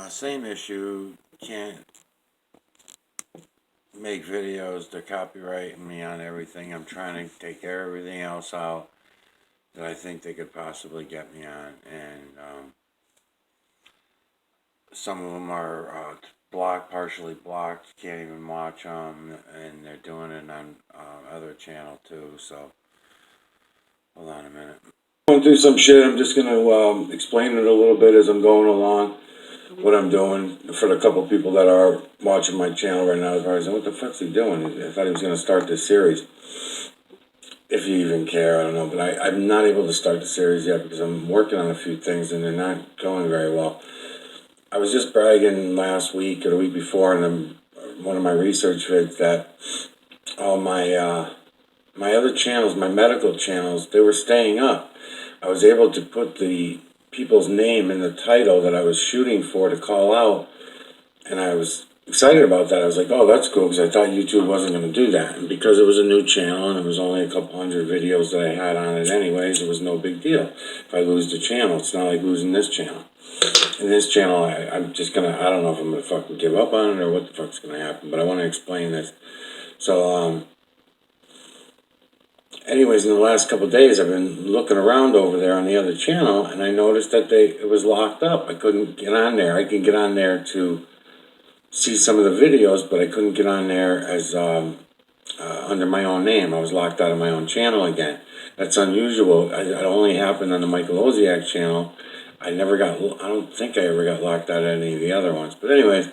Same issue. Can't make videos. They're copyrighting me on everything. I'm trying to take care of everything else out that I think they could possibly get me on. And some of them are blocked, partially blocked. Can't even watch them. And they're doing it on other channel too. So, hold on a minute. Going through some shit. I'm just going to explain it a little bit as I'm going along. What I'm doing for the couple people that are watching my channel right now. I was like, what the fuck's he doing? I thought he was going to start this series. If you even care, I don't know. But I'm not able to start the series yet because I'm working on a few things and they're not going very well. I was just bragging last week or the week before in one of my research vids that all my other channels, my medical channels, they were staying up. I was able to put the people's name in the title that I was shooting for to call out, and I was excited about that. I was like, oh, that's cool, because I thought YouTube wasn't going to do that. And because it was a new channel and it was only a couple hundred videos that I had on it anyways, it was no big deal. If I lose the channel, it's not like losing this channel. And this channel, I'm just going to, I don't know if I'm going to fucking give up on it or what the fuck's going to happen, but I want to explain this. So, anyways, in the last couple of days, I've been looking around over there on the other channel, and I noticed that it was locked up. I couldn't get on there. I can get on there to see some of the videos, but I couldn't get on there as under my own name. I was locked out of my own channel again. That's unusual. It only happened on the Michael Oziak channel. I don't think I ever got locked out of any of the other ones. But anyways,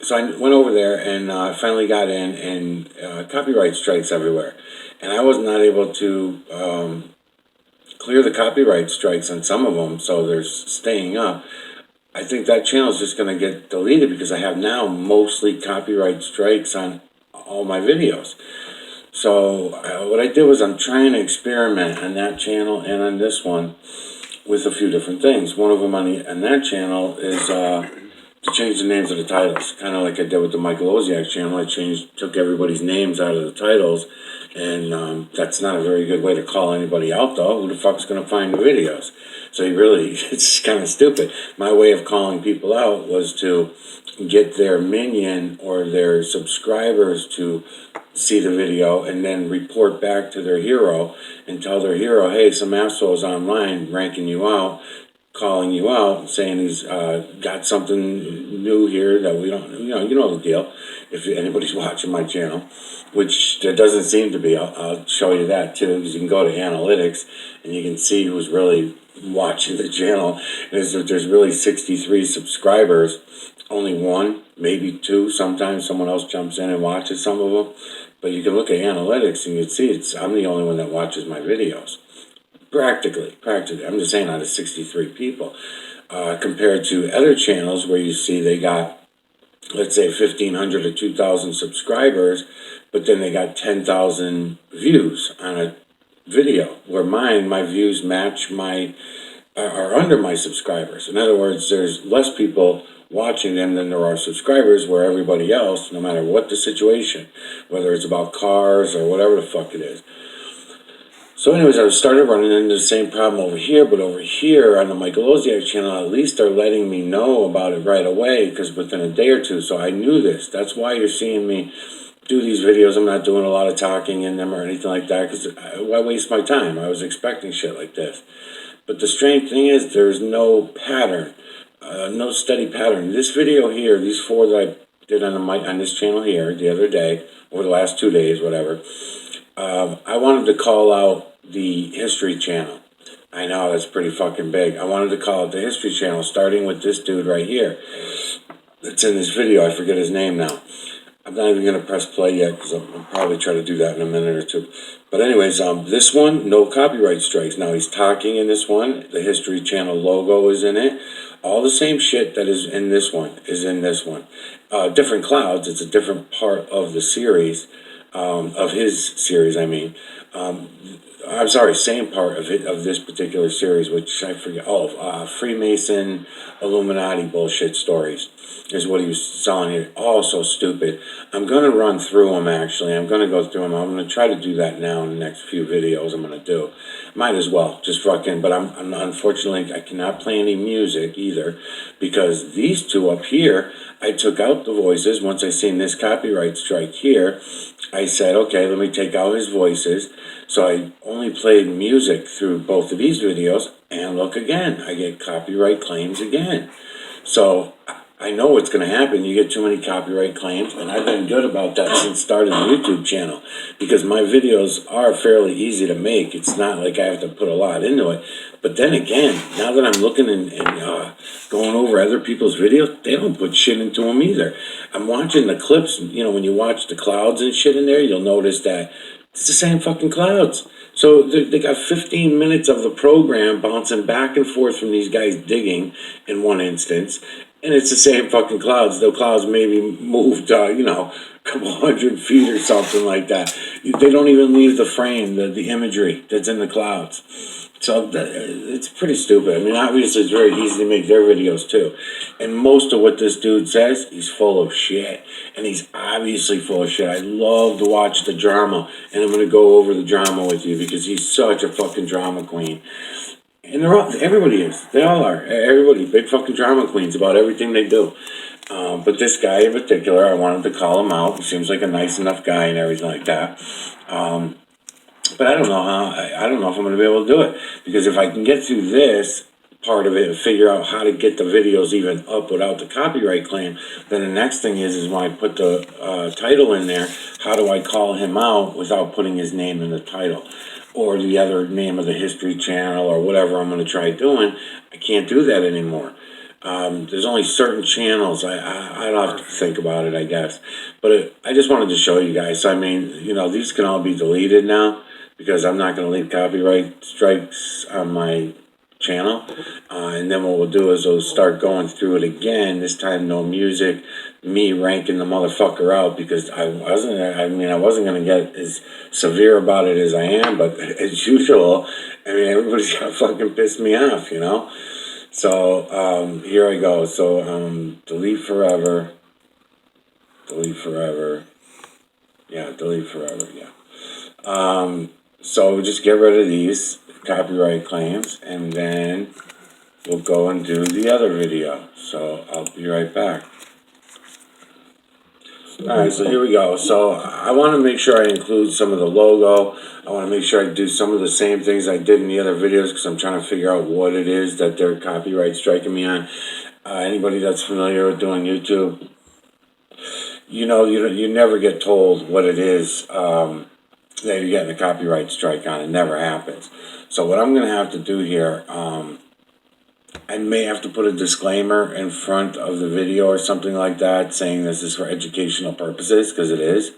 so I went over there and finally got in, and copyright strikes everywhere. And I was not able to clear the copyright strikes on some of them, so they're staying up. I think that channel is just going to get deleted because I have now mostly copyright strikes on all my videos. So what I did was I'm trying to experiment on that channel and on this one with a few different things. One of them on that channel is to change the names of the titles, kind of like I did with the Michael Oziak channel. I took everybody's names out of the titles, and that's not a very good way to call anybody out, though. Who the fuck's going to find the videos? So it's kind of stupid. My way of calling people out was to get their minion or their subscribers to see the video and then report back to their hero and tell their hero, hey, some asshole's online ranking you out, calling you out, saying he's got something new here that we don't, you know the deal. If anybody's watching my channel, which there doesn't seem to be, I'll show you that too, because you can go to analytics and you can see who's really watching the channel. And there's really 63 subscribers, only one, maybe two. Sometimes someone else jumps in and watches some of them. But you can look at analytics and you can see I'm the only one that watches my videos. Practically. I'm just saying out of 63 people. Compared to other channels where you see they got, let's say, 1,500 or 2,000 subscribers, but then they got 10,000 views on a video, where my views are under my subscribers. In other words, there's less people watching them than there are subscribers, where everybody else, no matter what the situation, whether it's about cars or whatever the fuck it is. So anyways, I started running into the same problem over here, but over here on the Michael Oziak channel, at least they're letting me know about it right away, because within a day or two, so I knew this. That's why you're seeing me do these videos. I'm not doing a lot of talking in them or anything like that, because I waste my time. I was expecting shit like this. But the strange thing is there's no pattern, no steady pattern. This video here, these four that I did on this channel here the other day, or the last 2 days, whatever, I wanted to call out the History channel. I know, that's pretty fucking big. I wanted to call out the History channel, starting with this dude right here. That's in this video. I forget his name now. I'm not even going to press play yet, because I'll probably try to do that in a minute or two. But anyways, this one, no copyright strikes. Now he's talking in this one. The History channel logo is in it. All the same shit that is in this one is in this one. Different clouds. It's a different part of the series. of his series, I mean. I'm sorry, same part of it, of this particular series, which I forget. Oh, Freemason, Illuminati bullshit stories is what he was selling here. Oh, so stupid. I'm gonna run through them. Actually, I'm gonna go through them. I'm gonna try to do that now in the next few videos. I'm gonna do. Might as well just fucking. But I'm unfortunately I cannot play any music either because these two up here. I took out the voices once I seen this copyright strike here. I said, okay, let me take out his voices. So I only played music through both of these videos, and look again, I get copyright claims again. So I know what's going to happen. You get too many copyright claims, and I've been good about that since starting the YouTube channel because my videos are fairly easy to make. It's not like I have to put a lot into it. But then again, now that I'm looking and going over other people's videos, they don't put shit into them either. I'm watching the clips. You know, when you watch the clouds and shit in there, you'll notice that it's the same fucking clouds. So they got 15 minutes of the program bouncing back and forth from these guys digging in one instance. And it's the same fucking clouds. The clouds maybe moved, a couple 100 feet or something like that. They don't even leave the frame, the imagery that's in the clouds. So it's pretty stupid. I mean, obviously it's very easy to make their videos too. And most of what this dude says, he's full of shit. And he's obviously full of shit. I love to watch the drama. And I'm going to go over the drama with you because he's such a fucking drama queen. And everybody is. They all are. Everybody, big fucking drama queens about everything they do. But this guy in particular, I wanted to call him out. He seems like a nice enough guy and everything like that. But I don't know I don't know if I'm going to be able to do it. Because if I can get through this part of it and figure out how to get the videos even up without the copyright claim, then the next thing is when I put the title in there, how do I call him out without putting his name in the title? Or the other name of the History channel or whatever I'm going to try doing. I can't do that anymore. There's only certain channels. I don't have to think about it, I guess. But I just wanted to show you guys. I mean, these can all be deleted now because I'm not going to leave copyright strikes on my channel. And then what we'll do is we'll start going through it again. This time no music. Me ranking the motherfucker out because I wasn't going to get as severe about it as I am, but as usual, I mean, everybody's got to fucking piss me off, So, here I go. So, delete forever. Yeah, delete forever, yeah. So just get rid of these copyright claims, and then we'll go and do the other video. So, I'll be right back. Alright, so here we go. So I want to make sure I include some of the logo. I want to make sure I do some of the same things I did in the other videos because I'm trying to figure out what it is that they're copyright striking me on. Anybody that's familiar with doing YouTube, you never get told what it is that you're getting a copyright strike on. It never happens. So what I'm going to have to do here, I may have to put a disclaimer in front of the video or something like that saying this is for educational purposes, because it is.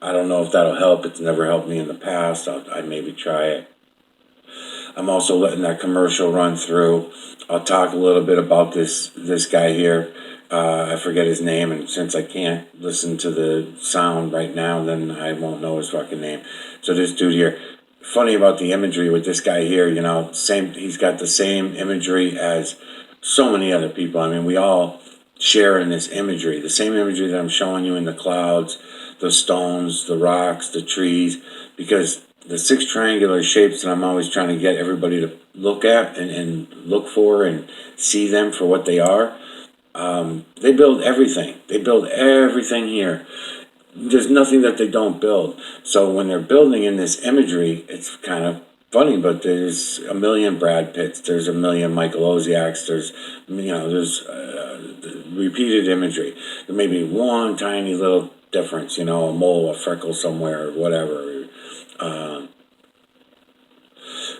I don't know if that'll help. It's never helped me in the past. I maybe try it. I'm also letting that commercial run through. I'll talk a little bit about this guy here. I forget his name, and since I can't listen to the sound right now, then I won't know his fucking name. So this dude here, funny about the imagery with this guy here, he's got the same imagery as so many other people. I mean, we all share in this imagery, the same imagery that I'm showing you in the clouds, the stones, the rocks, the trees, because the 6 triangular shapes that I'm always trying to get everybody to look at and look for and see them for what they are, they build everything. They build everything here. There's nothing that they don't build. So when they're building in this imagery, it's kind of funny, but there's a million Brad Pitts, there's a million Michael Oziaks, there's repeated imagery. There may be one tiny little difference, a mole, a freckle somewhere, or whatever.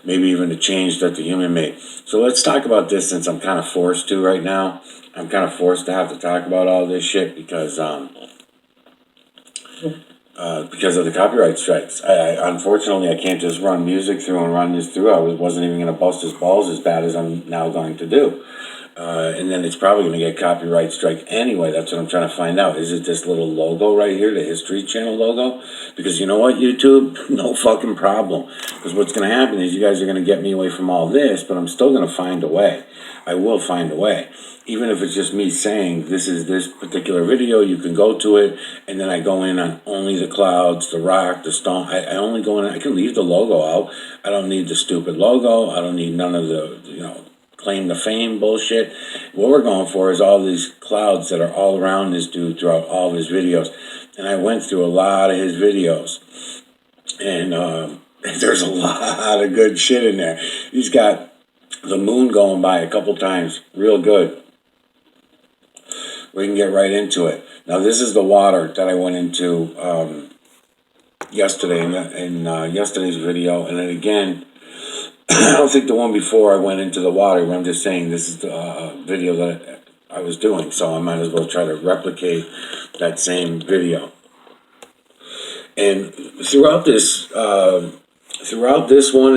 Maybe even a change that the human made. So let's talk about this since I'm kind of forced to right now. I'm kind of forced to have to talk about all this shit because of the copyright strikes. Unfortunately, I can't just run music through and run this through. I wasn't even going to bust his balls as bad as I'm now going to do. And then it's probably going to get copyright strike anyway. That's what I'm trying to find out. Is it this little logo right here, the History Channel logo? Because you know what, YouTube? No fucking problem. Because what's going to happen is you guys are going to get me away from all this, but I'm still going to find a way. I will find a way. Even if it's just me saying, this is this particular video, you can go to it, and then I go in on only the clouds, the rock, the stone. I only go in, I can leave the logo out. I don't need the stupid logo. I don't need none of the, claim to fame bullshit. What we're going for is all these clouds that are all around this dude throughout all of his videos. And I went through a lot of his videos. And there's a lot of good shit in there. He's got the moon going by a couple times. Real good. We can get right into it. Now this is the water that I went into yesterday in yesterday's video. And then again, I don't think the one before I went into the water, but I'm just saying this is the video that I was doing, so I might as well try to replicate that same video. And throughout this one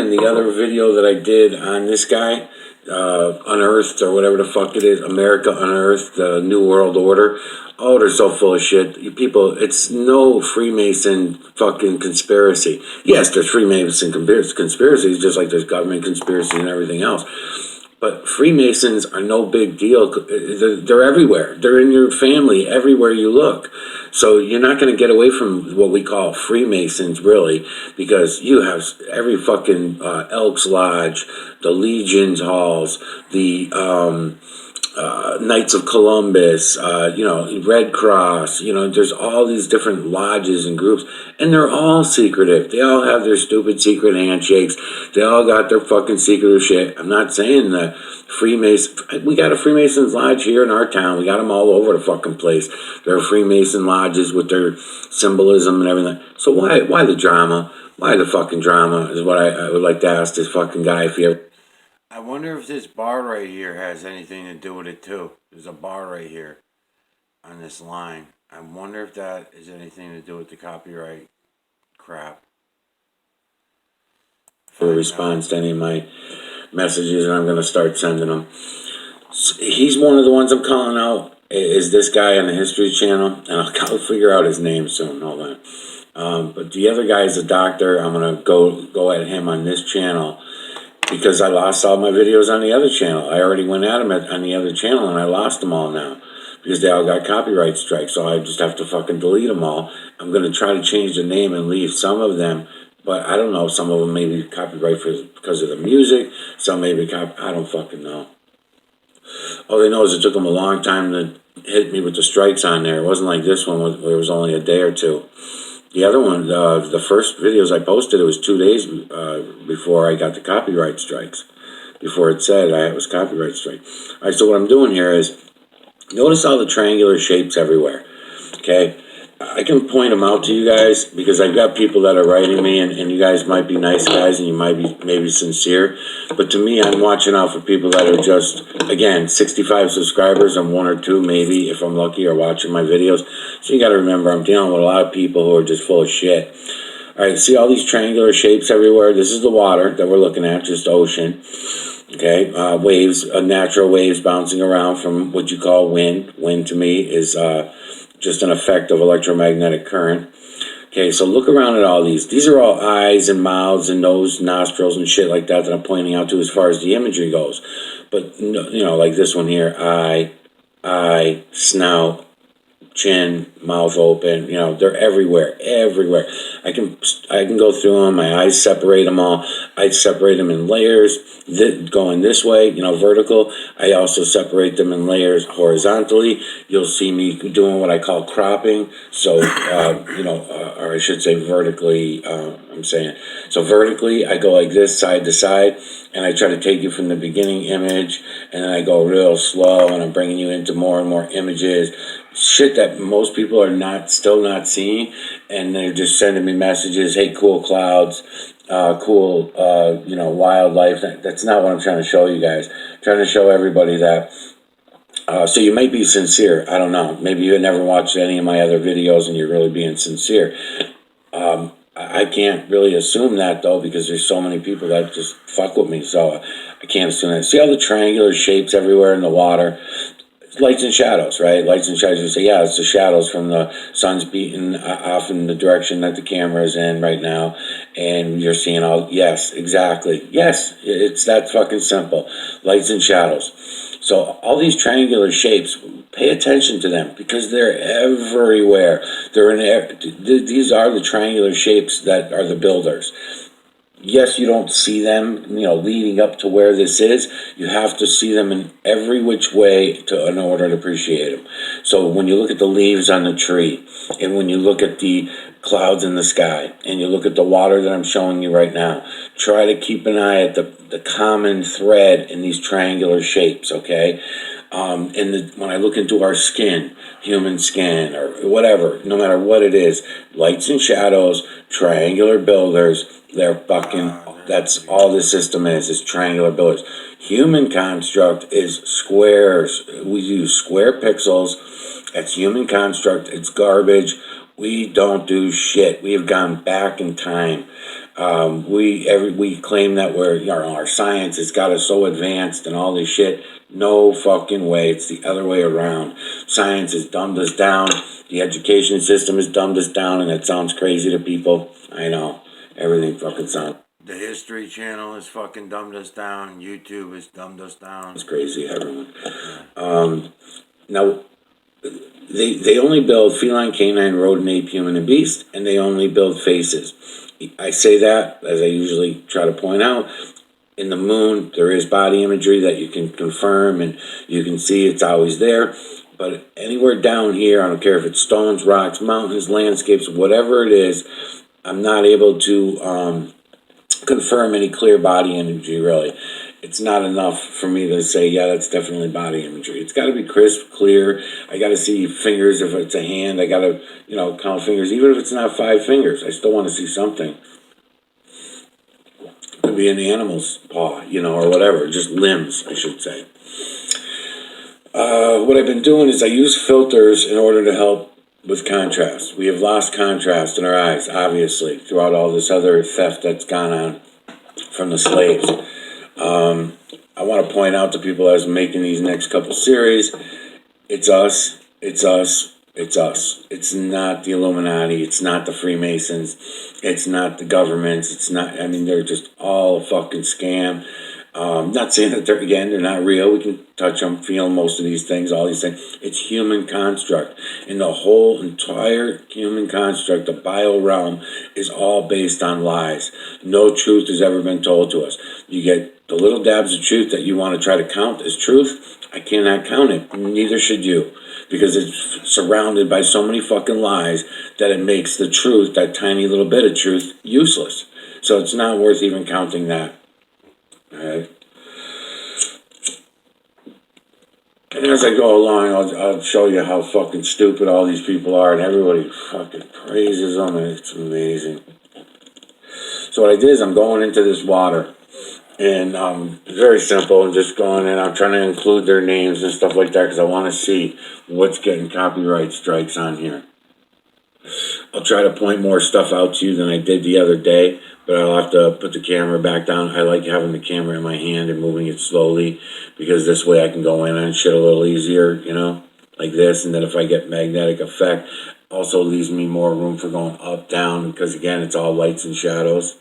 and the other video that I did on this guy, Unearthed, or whatever the fuck it is, America Unearthed, the New World Order. Oh, they're so full of shit. You people, it's no Freemason fucking conspiracy. Yes, there's Freemason conspiracies, just like there's government conspiracy and everything else. But Freemasons are no big deal. They're everywhere. They're in your family, everywhere you look. So you're not going to get away from what we call Freemasons, really, because you have every fucking Elks Lodge, the Legions Halls, the Knights of Columbus, Red Cross, there's all these different lodges and groups, and they're all secretive. They all have their stupid secret handshakes. They all got their fucking secretive shit. I'm not saying that we got a Freemasons lodge here in our town. We got them all over the fucking place. There are Freemason lodges with their symbolism and everything. So why the drama? Why the fucking drama is what I would like to ask this fucking guy if he ever... I wonder if this bar right here has anything to do with it too. There's a bar right here on this line. I wonder if that is anything to do with the copyright crap. For a response to any of my messages, and I'm going to start sending them. He's one of the ones I'm calling out, is this guy on the History Channel, and I'll figure out his name soon. Hold on. But the other guy is a doctor. I'm going to go at him on this channel, because I lost all my videos on the other channel. I already went at them on the other channel, and I lost them all now because they all got copyright strikes. So I just have to fucking delete them all. I'm going to try to change the name and leave some of them, but I don't know. Some of them may be copyright because of the music. Some may be I don't fucking know. All they know is it took them a long time to hit me with the strikes on there. It wasn't like this one where it was only a day or two. The other one, the first videos I posted, it was 2 days before I got the copyright strikes. Before it said I was copyright strike. All right, so what I'm doing here is, notice all the triangular shapes everywhere, okay? I can point them out to you guys because I've got people that are writing me, and you guys might be nice guys and you might be maybe sincere. But to me, I'm watching out for people that are just, again, 65 subscribers and 1 or 2 maybe, if I'm lucky, are watching my videos. So you got to remember, I'm dealing with a lot of people who are just full of shit. All right, see all these triangular shapes everywhere? This is the water that we're looking at, just ocean. Okay, waves, natural waves bouncing around from what you call wind. Wind to me is just an effect of electromagnetic current. Okay, so look around at all these. These are all eyes and mouths and nose, nostrils and shit like that I'm pointing out to as far as the imagery goes. But, like this one here, eye, snout, chin, mouth open, they're everywhere. I can go through them. My eyes separate them all. I separate them in layers, going this way, vertical. I also separate them in layers horizontally. You'll see me doing what I call cropping. So, or I should say vertically, So vertically, I go like this, side to side, and I try to take you from the beginning image, and then I go real slow, and I'm bringing you into more and more images. Shit that most people are still not seeing, and they're just sending me messages, hey, cool clouds, cool, wildlife. That's not what I'm trying to show you guys. I'm trying to show everybody that, so you might be sincere, I don't know, maybe you had never watched any of my other videos and you're really being sincere. I can't really assume that though, because there's so many people that just fuck with me. So I can't assume that. See all the triangular shapes everywhere in the water? Lights and shadows, right? Lights and shadows. You say, yeah, it's the shadows from the sun's beating off in the direction that the camera is in right now, and you're seeing all. Yes, exactly. Yes, it's that fucking simple. Lights and shadows. So all these triangular shapes, pay attention to them because they're everywhere. They're in. These are the triangular shapes that are the builders. Yes, you don't see them, leading up to where this is. You have to see them in every which way in order to appreciate them. So when you look at the leaves on the tree, and when you look at the clouds in the sky, and you look at the water that I'm showing you right now, try to keep an eye at the common thread in these triangular shapes, okay? When I look into our skin, human skin, or whatever, no matter what it is, lights and shadows, triangular builders, that's all the system is triangular builders. Human construct is squares. We use square pixels. That's human construct. It's garbage. We don't do shit. We have gone back in time. We claim that our science has got us so advanced and all this shit. No fucking way. It's the other way around. Science has dumbed us down. The education system has dumbed us down, and it sounds crazy to people. I know. Everything fucking sounds. The History channel has fucking dumbed us down. YouTube has dumbed us down. It's crazy, everyone. Now, they only build feline, canine, rodent, ape, human, and beast, and they only build faces. I say that, as I usually try to point out, in the moon, there is body imagery that you can confirm, and you can see it's always there. But anywhere down here, I don't care if it's stones, rocks, mountains, landscapes, whatever it is, I'm not able to confirm any clear body imagery, really. It's not enough for me to say, yeah, that's definitely body imagery. It's got to be crisp, clear. I got to see fingers if it's a hand. I got to, count fingers. Even if it's not 5 fingers, I still want to see something. It could be an animal's paw, or whatever. Just limbs, I should say. What I've been doing is I use filters in order to help with contrast. We have lost contrast in our eyes, obviously, throughout all this other theft that's gone on from the slaves. I want to point out to people as I'm making these next couple series, it's us, it's us, it's us. It's not the Illuminati, it's not the Freemasons, it's not the governments, they're just all a fucking scam. Not saying that they're not real. We can touch them, feel most of these things, all these things. It's human construct. And the whole entire human construct, the bio realm, is all based on lies. No truth has ever been told to us. You get the little dabs of truth that you want to try to count as truth. I cannot count it. Neither should you. Because it's surrounded by so many fucking lies that it makes the truth, that tiny little bit of truth, useless. So it's not worth even counting that. Alright. And as I go along, I'll show you how fucking stupid all these people are, and everybody fucking praises them, and it's amazing. So what I did is I'm going into this water, and it's very simple. I'm just going in. I'm trying to include their names and stuff like that because I want to see what's getting copyright strikes on here. I'll try to point more stuff out to you than I did the other day, but I'll have to put the camera back down. I like having the camera in my hand and moving it slowly because this way I can go in on shit a little easier, like this. And then if I get magnetic effect, also leaves me more room for going up, down, because again, it's all lights and shadows.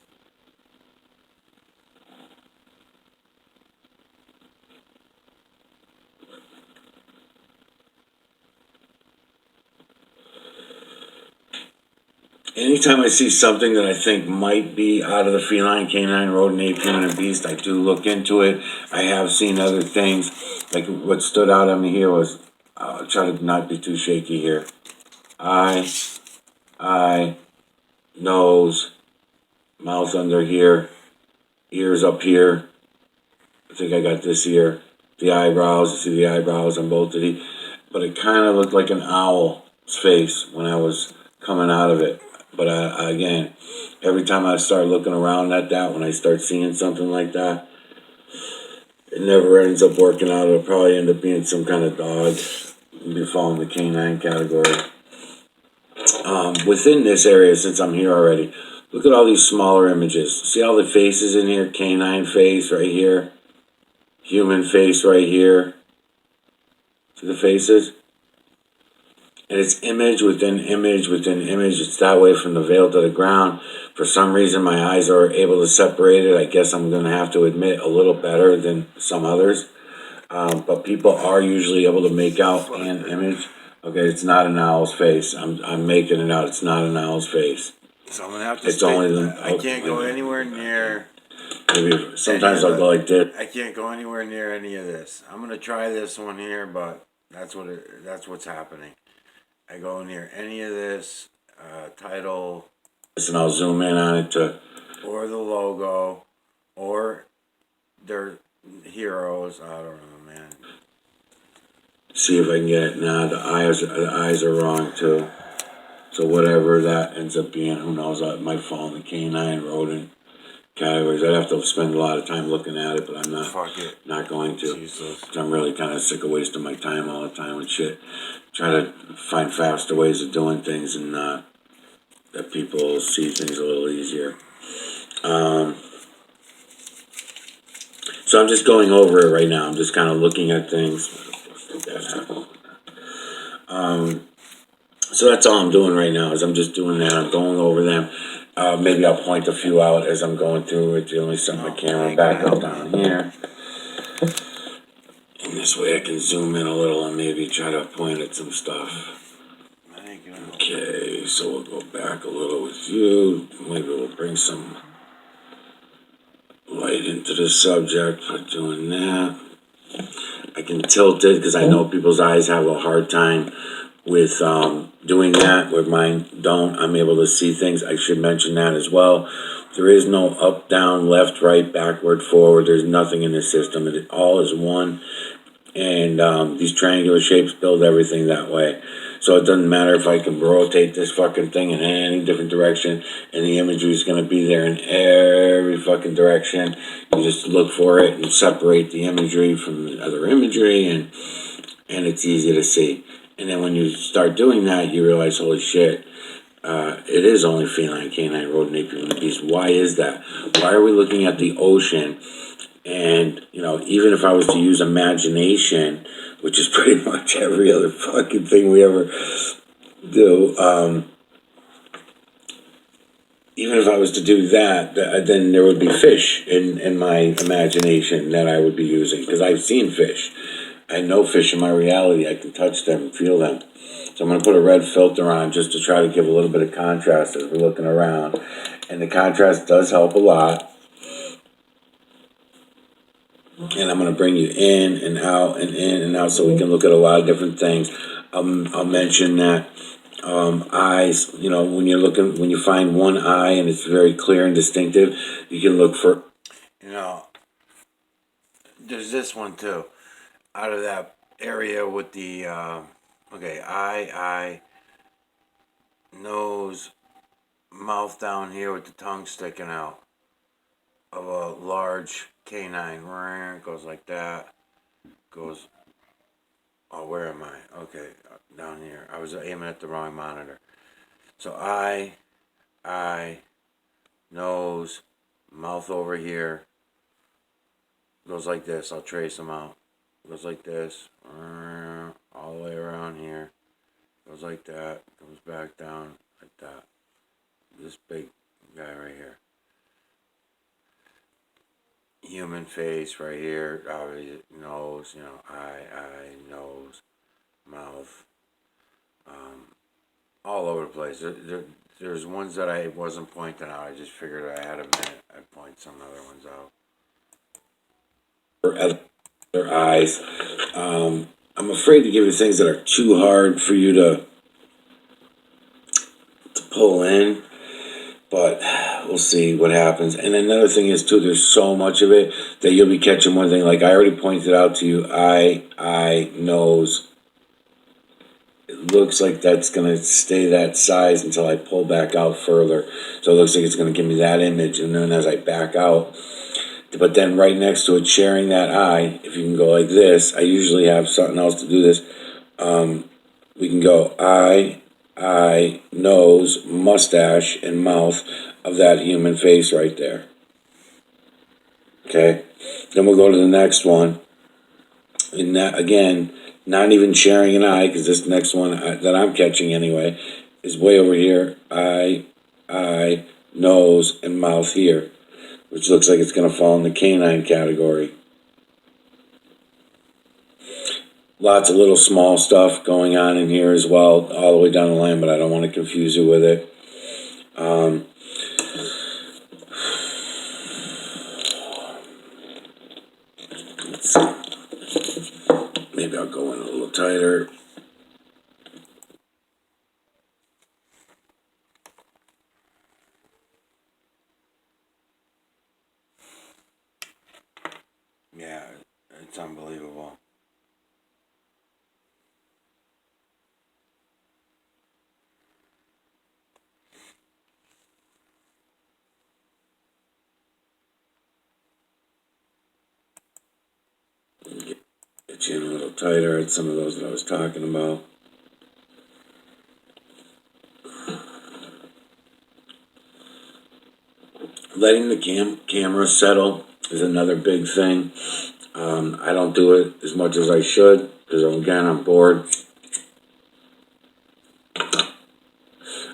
Anytime I see something that I think might be out of the feline, canine, rodent, ape, human, and beast, I do look into it. I have seen other things. Like what stood out on me here was, I'll try to not be too shaky here. Eye, nose, mouth under here, ears up here. I think I got this here. The eyebrows, you see the eyebrows on both of these. But it kind of looked like an owl's face when I was coming out of it. But again, every time I start looking around at that, when I start seeing something like that, it never ends up working out. It'll probably end up being some kind of dog. It'll fall in the canine category. Within this area, since I'm here already, Look at all these smaller images. See all the faces in here? Canine face right here. Human face right here. See the faces? And it's image within image within image. It's that way from the veil to the ground. For some reason, my eyes are able to separate it. I guess I'm going to have to admit a little better than some others. But people are usually able to make out an image. Okay, it's not an owl's face. I'm making it out. It's not an owl's face. So I'm gonna have to. It's only the. I can't go anywhere near. Maybe sometimes I'll go like this. I can't go anywhere near any of this. I'm gonna try this one here, but that's what's happening. I go near any of this title. And I'll zoom in on it to. Or the logo, or their heroes. I don't know, man. See if I can get it. Nah, the eyes are wrong too. So whatever that ends up being, who knows? It might fall in the canine, rodent categories. I'd have to spend a lot of time looking at it, but I'm not going to. Jesus. I'm really kind of sick of wasting my time all the time with shit. Try to find faster ways of doing things and that people see things a little easier. So I'm just going over it right now. I'm just kind of looking at things. So that's all I'm doing right now is I'm just doing that. I'm going over them. Maybe I'll point a few out as I'm going through it. Only set my camera back up down here. And this way I can zoom in a little and maybe try to point at some stuff. Okay, so we'll go back a little with you. Maybe we'll bring some light into the subject by doing that. I can tilt it because I know people's eyes have a hard time with doing that, where mine don't. I'm able to see things. I should mention that as well. There is no up, down, left, right, backward, forward. There's nothing in the system. It all is one. And these triangular shapes build everything that way. So it doesn't matter if I can rotate this fucking thing in any different direction, and the imagery is going to be there in every fucking direction. You just look for it and separate the imagery from the other imagery, and it's easy to see. And then when you start doing that, you realize, holy shit, it is only feline, canine, rodent, ape, human beast. Why is that? Why are we looking at the ocean? And, you know, even if I was to use imagination, which is pretty much every other fucking thing we ever do, even if I was to do that, then there would be fish in my imagination that I would be using, because I've seen fish. I know fish in my reality. I can touch them, feel them. So I'm going to put a red filter on just to try to give a little bit of contrast as we're looking around. And the contrast does help a lot. And I'm going to bring you in and out and in and out so we can look at a lot of different things. I'll mention that eyes, you know, when you find one eye and it's very clear and distinctive, you can look for... You know, there's this one too. Out of that area with the, eye, nose, mouth down here with the tongue sticking out of a large canine. Goes like that. Goes, oh, where am I? Okay, down here. I was aiming at the wrong monitor. So eye, nose, mouth over here. Goes like this. I'll trace them out. Goes like this, all the way around here. Goes like that. Goes back down like that. This big guy right here. Human face right here. Nose, you know, eye, nose, mouth. All over the place. There's ones that I wasn't pointing out. I just figured I had a minute. I'd point some other ones out. Their eyes. I'm afraid to give you things that are too hard for you to pull in, but we'll see what happens. And another thing is too, there's so much of it that you'll be catching one thing. Like I already pointed out to you, eye, nose. It looks like that's gonna stay that size until I pull back out further. So it looks like it's gonna give me that image, and then as I back out. But then right next to it, sharing that eye, if you can go like this, I usually have something else to do this. We can go eye, eye, nose, mustache, and mouth of that human face right there. Okay? Then we'll go to the next one. And that, again, not even sharing an eye, because this next one that I'm catching anyway is way over here. Eye, nose, and mouth here, which looks like it's going to fall in the canine category. Lots of little small stuff going on in here as well, all the way down the line, but I don't want to confuse you with it. Let's see. Maybe I'll go in a little tighter. Yeah, it's unbelievable. Get you in a little tighter at some of those that I was talking about. Letting the camera settle is another big thing. I don't do it as much as I should because again I'm bored.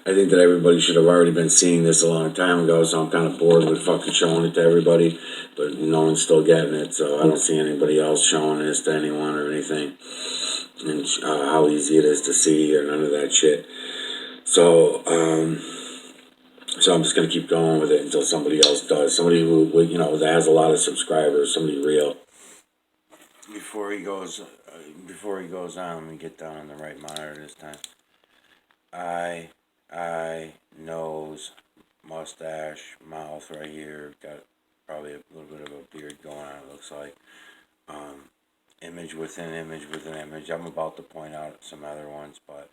I think that everybody should have already been seeing this a long time ago, so I'm kind of bored with fucking showing it to everybody, but no one's still getting it, so I don't see anybody else showing this to anyone or anything, and how easy it is to see or none of that shit. So I'm just gonna keep going with it until somebody else does. Somebody who that has a lot of subscribers, somebody real. Before he goes on, let me get down on the right monitor this time. Eye, nose, mustache, mouth right here. Got probably a little bit of a beard going on, it looks like. Image within image within image. I'm about to point out some other ones, but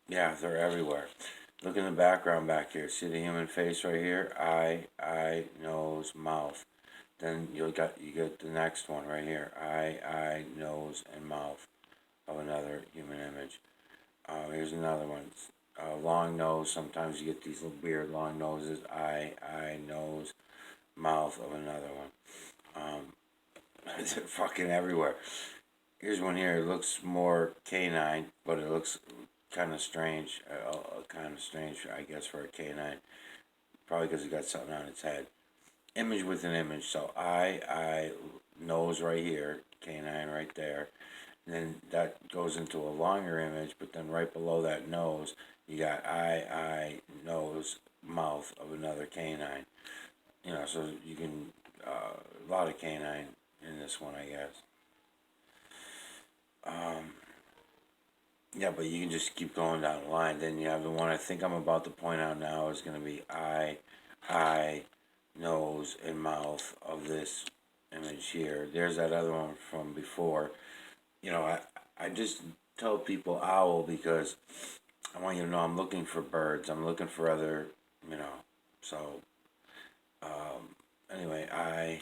yeah, they're everywhere. Look in the background back here. See the human face right here? Eye, nose, mouth. Then you get the next one right here. Eye, nose, and mouth of another human image. Here's another one. Long nose. Sometimes you get these little weird long noses. Eye, nose, mouth of another one. It's fucking everywhere. Here's one here. It looks more canine, but it looks kind of strange. I guess, for a canine. Probably because it got something on its head. Image with an image. So eye, nose right here, canine right there. And then that goes into a longer image, but then right below that nose, you got eye, nose, mouth of another canine. So you can, a lot of canine in this one, I guess. Yeah, but you can just keep going down the line. Then you have the one I think I'm about to point out now is going to be eye, nose, and mouth of this image here. There's that other one from before. I just tell people owl because I want you to know I'm looking for birds. I'm looking for other, so, anyway, eye,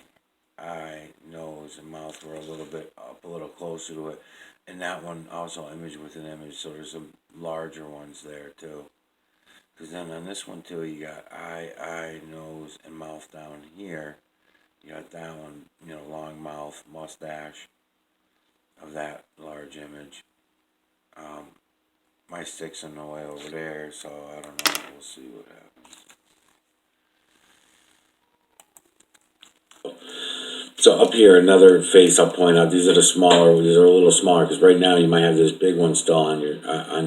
nose, and mouth were a little bit up, a little closer to it. And that one also image with an image, so there's some larger ones there too. Because then on this one too, you got eye, nose, and mouth down here. You got that one, long mouth, mustache of that large image. My stick's in the way over there, so I don't know. We'll see what happens. So up here, another face I'll point out. These are a little smaller because right now you might have this big one still on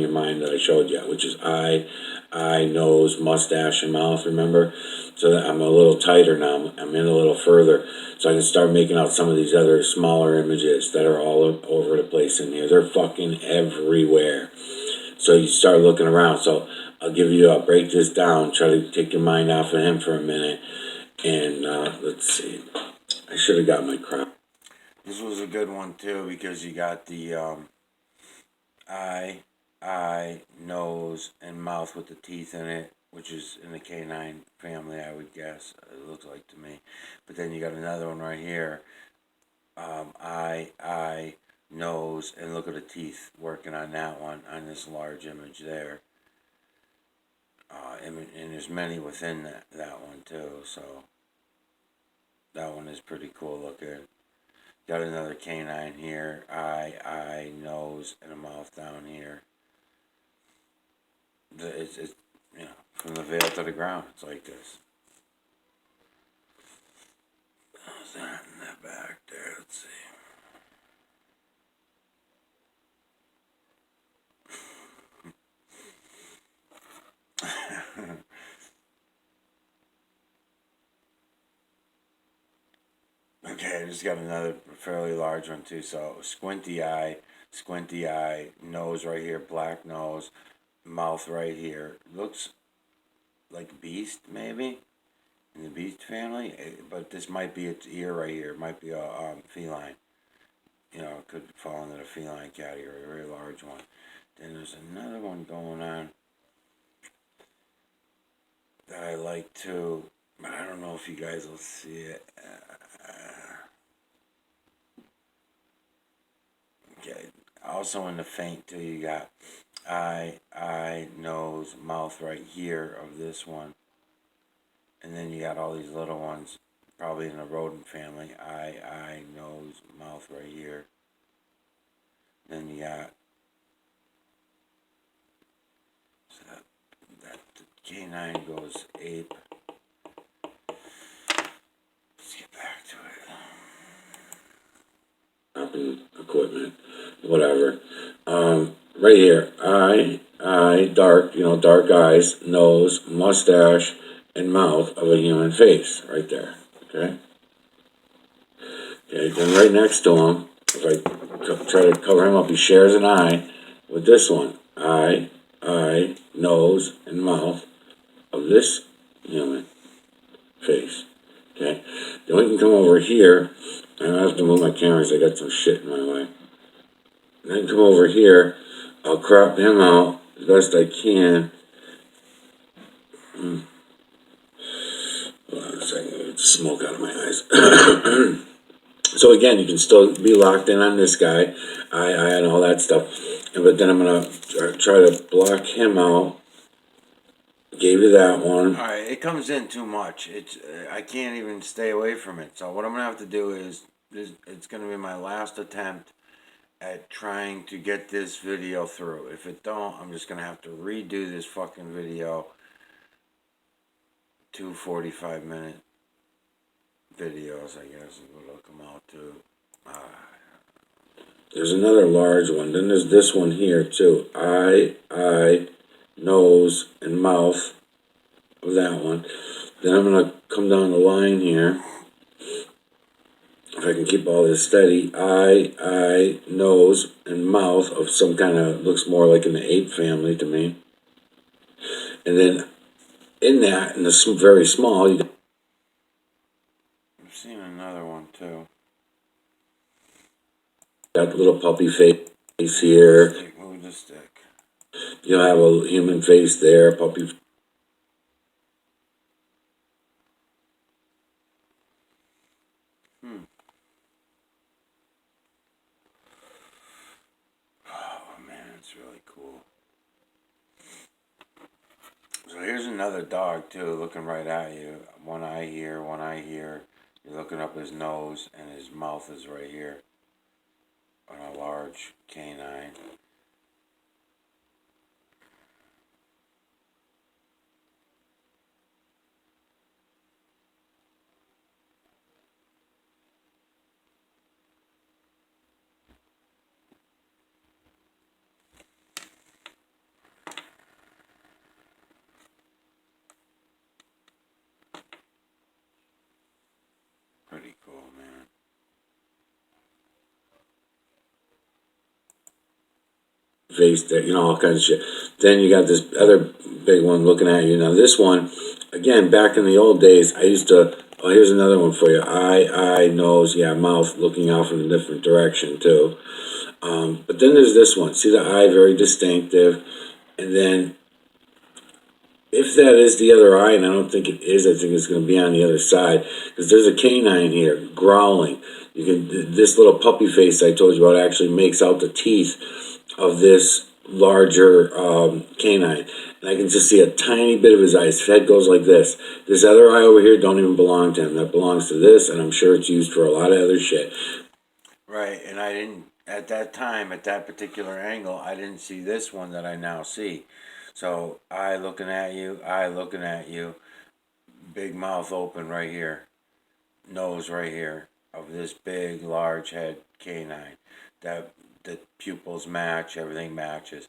your mind that I showed you, which is eye, nose, mustache, and mouth. Remember, so that I'm a little tighter now. I'm in a little further, so I can start making out some of these other smaller images that are all over the place in here. They're fucking everywhere. So you start looking around. So I'll break this down. Try to take your mind off of him for a minute, and let's see. I should have got my crop. This was a good one too because you got the eye, nose, and mouth with the teeth in it, which is in the canine family, I would guess. It looks like to me. But then you got another one right here. Eye, nose, and look at the teeth working on that one, on this large image there. And there's many within that one too, so that one is pretty cool looking. Got another canine here, eye, nose, and a mouth down here. It's you know, from the veil to the ground, it's like this. How's that in the back there? Let's see. Okay, I just got another fairly large one too. So squinty eye, nose right here, black nose, mouth right here. Looks like a beast maybe in the beast family, but this might be its ear right here. It might be a feline. You know, it could fall into the feline category, a very large one. Then there's another one going on that I like too, but I don't know if you guys will see it. Okay. Also in the faint too, you got eye, nose, mouth right here of this one, and then you got all these little ones, probably in the rodent family. Eye, nose, mouth right here. Then you got so that canine goes ape. Let's get back to it. Up in equipment, whatever. Right here, eye, dark, dark eyes, nose, mustache, and mouth of a human face, right there. Okay. Okay. Then right next to him, if I try to cover him up, he shares an eye with this one. Eye, nose, and mouth of this human face. Okay. Then we can come over here. I have to move my camera because I got some shit in my way. And then come over here. I'll crop him out as best I can. Hold on a second. Get the smoke out of my eyes. So again, you can still be locked in on this guy, eye, and all that stuff. But then I'm gonna try to block him out. Gave you that one. All right, it comes in too much. It's I can't even stay away from it. So what I'm gonna have to do is it's gonna be my last attempt at trying to get this video through. If it don't, I'm just gonna have to redo this fucking video. 2 45-minute videos, I guess, is what it'll come out to. There's another large one. Then there's this one here too. Eye, nose, and mouth of that one. Then I'm gonna come down the line here. If I can keep all this steady, eye, nose, and mouth of some kind of, looks more like in the ape family to me. And then in that, in the very small, you got... I've seen another one too. Got the little puppy face here. Move the stick. You'll have a human face there, puppy. Oh man, it's really cool. So here's another dog too, looking right at you. One eye here, one eye here. You're looking up his nose, and his mouth is right here on a large canine. Pretty cool, man. Face there, all kinds of shit. Then you got this other big one looking at you. Now this one, again, back in the old days, I used to, oh, here's another one for you. Eye, nose, yeah, mouth looking off in a different direction too. But then there's this one. See the eye, very distinctive. And then if that is the other eye, and I don't think it is, I think it's going to be on the other side, because there's a canine here growling. You can, this little puppy face I told you about actually makes out the teeth of this larger canine, and I can just see a tiny bit of his eye. His head goes like this. This other eye over here don't even belong to him. That belongs to this, and I'm sure it's used for a lot of other shit. Right, and I didn't, at that time, at that particular angle, I didn't see this one that I now see. So, eye looking at you, big mouth open right here, nose right here, of this big, large head canine. That the pupils match, everything matches.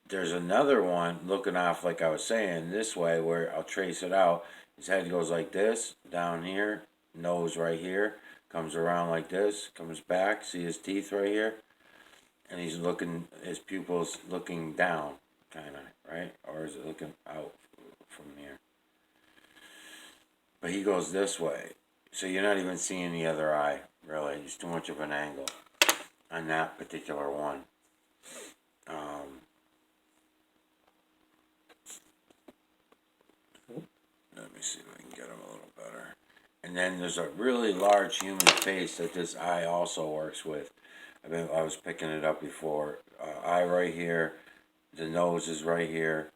There's another one looking off, like I was saying, this way, where I'll trace it out. His head goes like this, down here, nose right here, comes around like this, comes back, see his teeth right here, and he's looking, his pupils looking down, kind of, right? Or is it looking out from here? But he goes this way, so you're not even seeing the other eye, really. It's too much of an angle on that particular one. Let me see if I can get him a little better. And then there's a really large human face that this eye also works with. I was picking it up before. Eye right here, the nose is right here,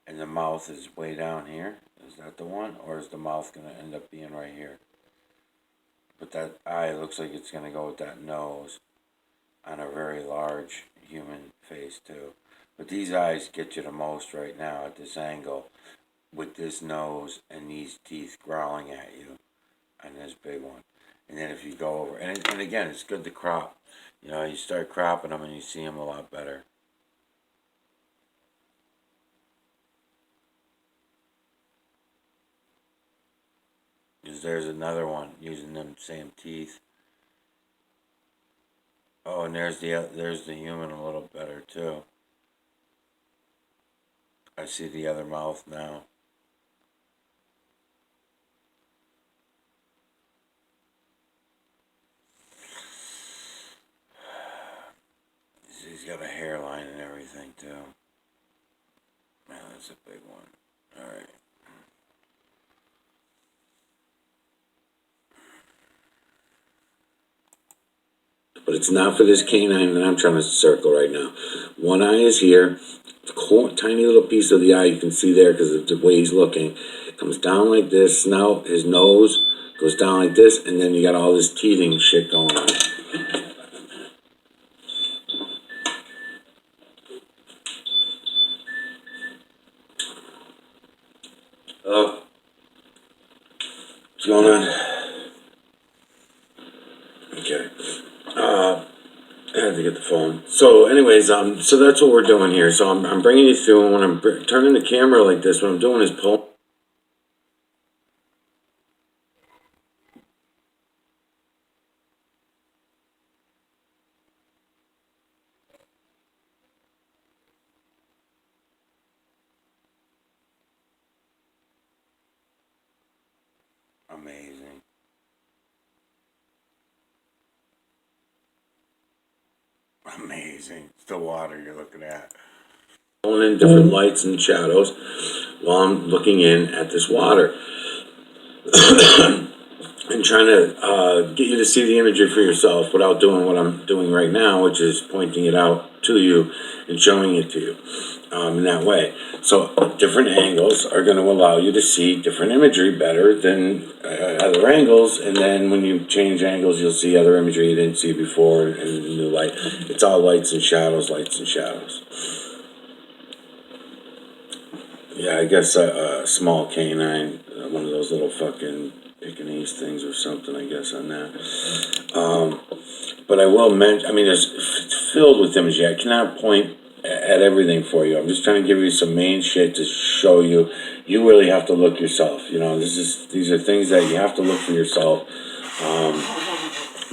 and the mouth is way down here. Is that the one? Or is the mouth going to end up being right here? But that eye looks like it's going to go with that nose on a very large human face too. But these eyes get you the most right now at this angle, with this nose and these teeth growling at you on this big one. And then if you go over, and again, it's good to crop. You know, you start cropping them and you see them a lot better. Because there's another one using them same teeth. Oh, and there's the human a little better too. I see the other mouth now. He's got a hairline and everything too. Man, that's a big one. All right. But it's not for this canine that I'm trying to circle right now. One eye is here. Tiny little piece of the eye you can see there because of the way he's looking. It comes down like this. Now his nose goes down like this, and then you got all this teething shit going on. Oh, what's going on? Okay. I had to get the phone. So, anyways, so that's what we're doing here. So I'm bringing you through, and when I'm turning the camera like this, what I'm doing is pulling. Amazing. Amazing. It's the water you're looking at. Pulling in different lights and shadows while I'm looking in at this water. And trying to get you to see the imagery for yourself without doing what I'm doing right now, which is pointing it out to you and showing it to you in that way. So different angles are going to allow you to see different imagery better than other angles, and then when you change angles, you'll see other imagery you didn't see before in a new light. It's all lights and shadows, lights and shadows. Yeah, I guess a small canine, one of those little fucking Pekingese things or something, I guess, on that. But I will mention, I mean, it's filled with imagery. I cannot point at everything for you. I'm just trying to give you some main shit to show you. You really have to look yourself. You know, these are things that you have to look for yourself.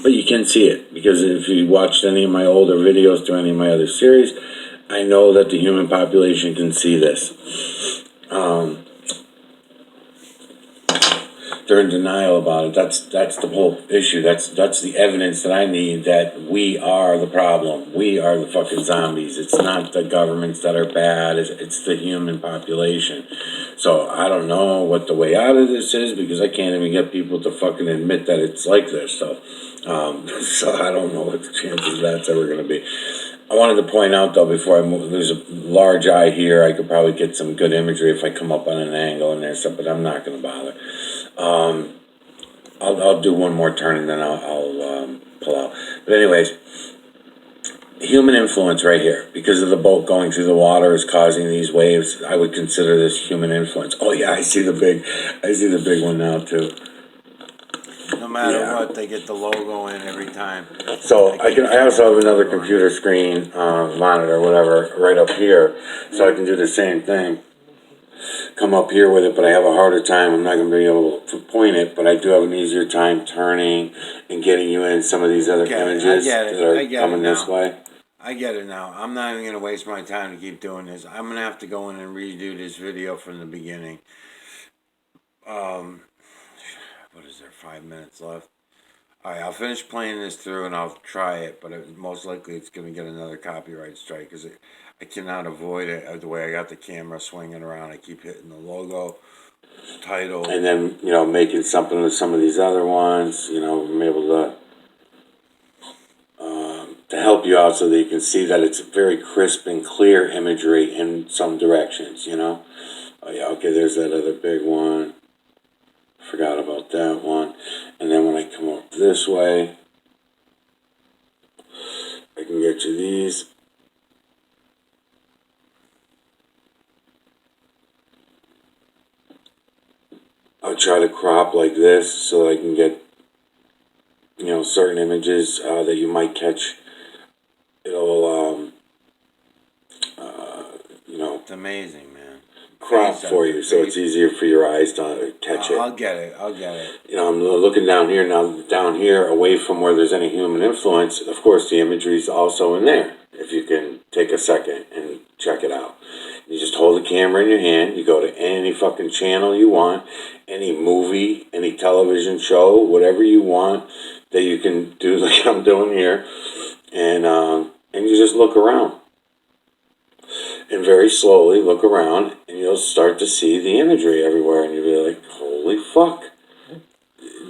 But you can see it, because if you watched any of my older videos through any of my other series, I know that the human population can see this. they're in denial about it. That's the whole issue. That's the evidence that I need that we are the problem. We are the fucking zombies. It's not the governments that are bad. It's the human population. So I don't know what the way out of this is because I can't even get people to fucking admit that it's like this. So, so I don't know what the chances of that's ever going to be. I wanted to point out though before I move, there's a large eye here. I could probably get some good imagery if I come up on an angle and there's stuff, but I'm not going to bother. I'll do one more turn and then I'll pull out. But anyways, human influence right here because of the boat going through the water is causing these waves. I would consider this human influence. Oh yeah, I see the big one now too. No matter what, they get the logo in every time. So I also have another computer screen, monitor, whatever, right up here, so I can do the same thing. Come up here with it, but I have a harder time. I'm not going to be able to point it, but I do have an easier time turning and getting you in some of these other images that are coming this way. I get it now. I'm not even going to waste my time to keep doing this. I'm going to have to go in and redo this video from the beginning. What is there, 5 minutes left? Alright, I'll finish playing this through and I'll try it, but most likely it's going to get another copyright strike because I cannot avoid it the way I got the camera swinging around. I keep hitting the logo, title. And then, making something with some of these other ones, I'm able to help you out so that you can see that it's very crisp and clear imagery in some directions, Oh yeah, okay, there's that other big one. Forgot about that one. And then when I come up this way, I can get you these. I'll try to crop like this so I can get, certain images that you might catch. It'll, It's amazing, man. Crop for you so it's easier for your eyes to catch it. I'll get it. I'm looking down here now, down here away from where there's any human influence. Of course, the imagery is also in there. If you can take a second and check it out. You just hold the camera in your hand. You go to any fucking channel you want, any movie, any television show, whatever you want that you can do like I'm doing here. And you just look around. And very slowly look around and you'll start to see the imagery everywhere and you'll be like, holy fuck.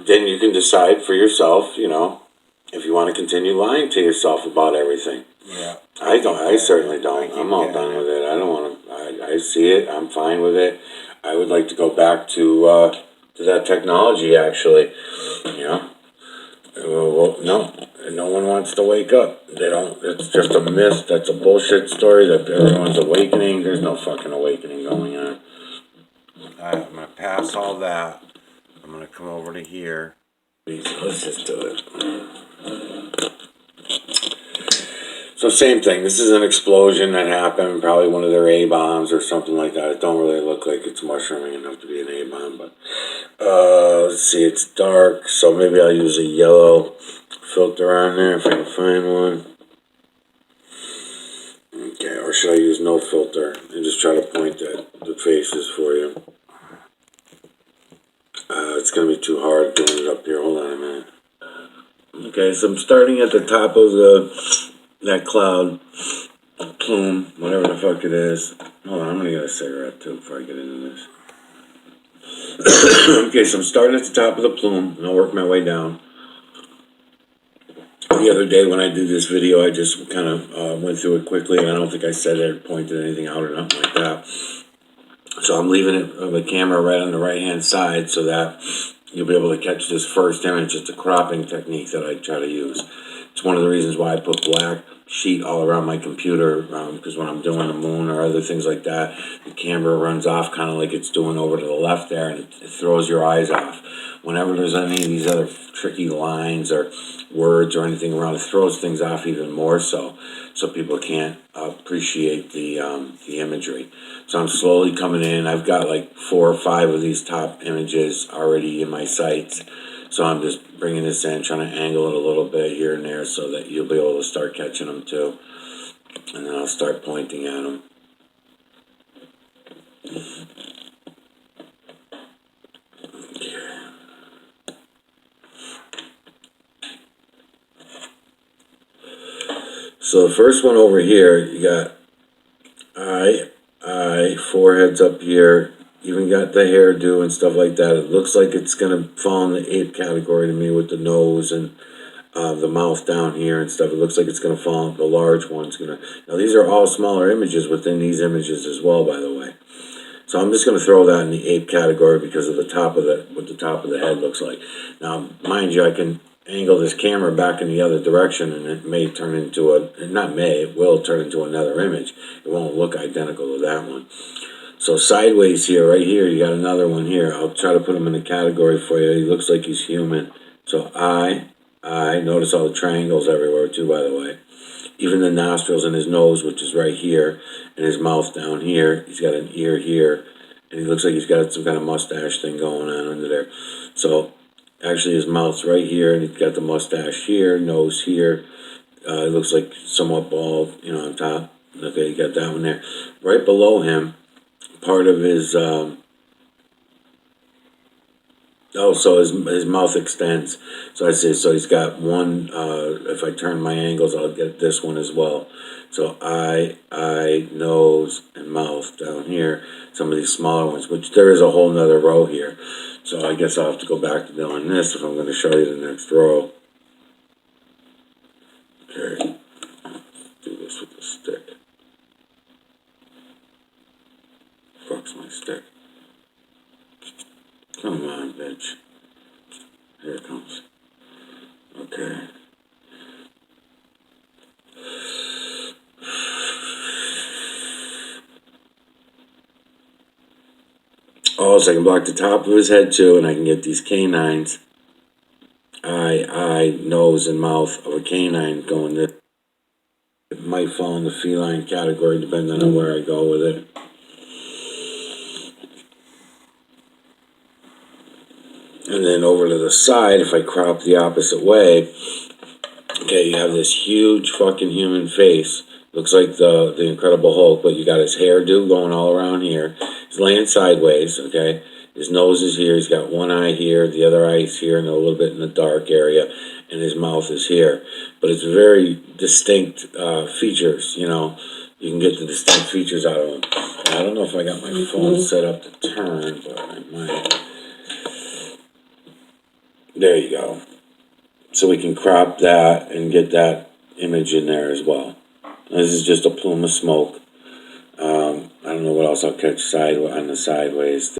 Then you can decide for yourself, if you want to continue lying to yourself about everything. Yeah. I certainly don't. I'm all done with it. I don't want to, I see it. I'm fine with it. I would like to go back to that technology actually, Well, no one wants to wake up. They don't. It's just a myth. That's a bullshit story that everyone's awakening. There's no fucking awakening going on. Alright, I'm going to pass all that. I'm going to come over to here. Let's just do it. So same thing. This is an explosion that happened. Probably one of their A-bombs or something like that. It don't really look like it's mushrooming enough to be an A-bomb, but let's see. It's dark, so maybe I'll use a yellow filter on there if I can find one. Okay, or should I use no filter and just try to point at the faces for you? It's going to be too hard doing it up here. Hold on a minute. Okay, so I'm starting at the top of that cloud, plume, whatever the fuck it is. Hold on, I'm going to get a cigarette too before I get into this. Okay, so I'm starting at the top of the plume and I'll work my way down. The other day when I did this video, I just kind of went through it quickly. I don't think I said it or pointed anything out or nothing like that. So I'm leaving the camera right on the right-hand side so that you'll be able to catch this first image. It's a cropping technique that I try to use. It's one of the reasons why I put black sheet all around my computer, because when I'm doing the moon or other things like that, the camera runs off kind of like it's doing over to the left there, and it throws your eyes off. Whenever there's any of these other tricky lines or words or anything around, it throws things off even more so people can't appreciate the imagery. So I'm slowly coming in. I've got like 4 or 5 of these top images already in my sights. So I'm just bringing this in, trying to angle it a little bit here and there so that you'll be able to start catching them too. And then I'll start pointing at them. Okay. So the first one over here, you got foreheads up here, even got the hairdo and stuff like that. It looks like it's gonna fall in the ape category to me with the nose and the mouth down here and stuff. It looks like it's gonna fall. The large one's gonna. Now these are all smaller images within these images as well, by the way. So I'm just gonna throw that in the ape category because of the top of what the top of the head looks like. Now, mind you, I can angle this camera back in the other direction and it may turn into it will turn into another image. It won't look identical to that one. So sideways here, right here, you got another one here. I'll try to put him in a category for you. He looks like he's human. So notice all the triangles everywhere too, by the way. Even the nostrils and his nose, which is right here, and his mouth down here. He's got an ear here, and he looks like he's got some kind of mustache thing going on under there. So actually his mouth's right here, and he's got the mustache here, nose here. It looks like somewhat bald, on top. Okay, you got that one there. Right below him, part of his, so his mouth extends. So I say, so he's got one, if I turn my angles, I'll get this one as well. So eye, nose, and mouth down here. Some of these smaller ones, which there is a whole nother row here. So I guess I'll have to go back to doing this if I'm going to show you the next row. Okay, do this with the stick. Fuck's my stick. Come on, bitch. Here it comes. Okay. Oh, so I can block the top of his head too, and I can get these canines. Eye, nose, and mouth of a canine going there. It might fall in the feline category depending on where I go with it. And then over to the side, if I crop the opposite way, okay, you have this huge fucking human face. Looks like the Incredible Hulk, but you got his hairdo going all around here. He's laying sideways, okay? His nose is here. He's got one eye here, the other eye is here, and a little bit in the dark area, and his mouth is here. But it's very distinct features, You can get the distinct features out of him. I don't know if I got my phone set up to turn, but I might. There you go. So we can crop that and get that image in there as well. This is just a plume of smoke. I don't know what else I'll catch on the sideways.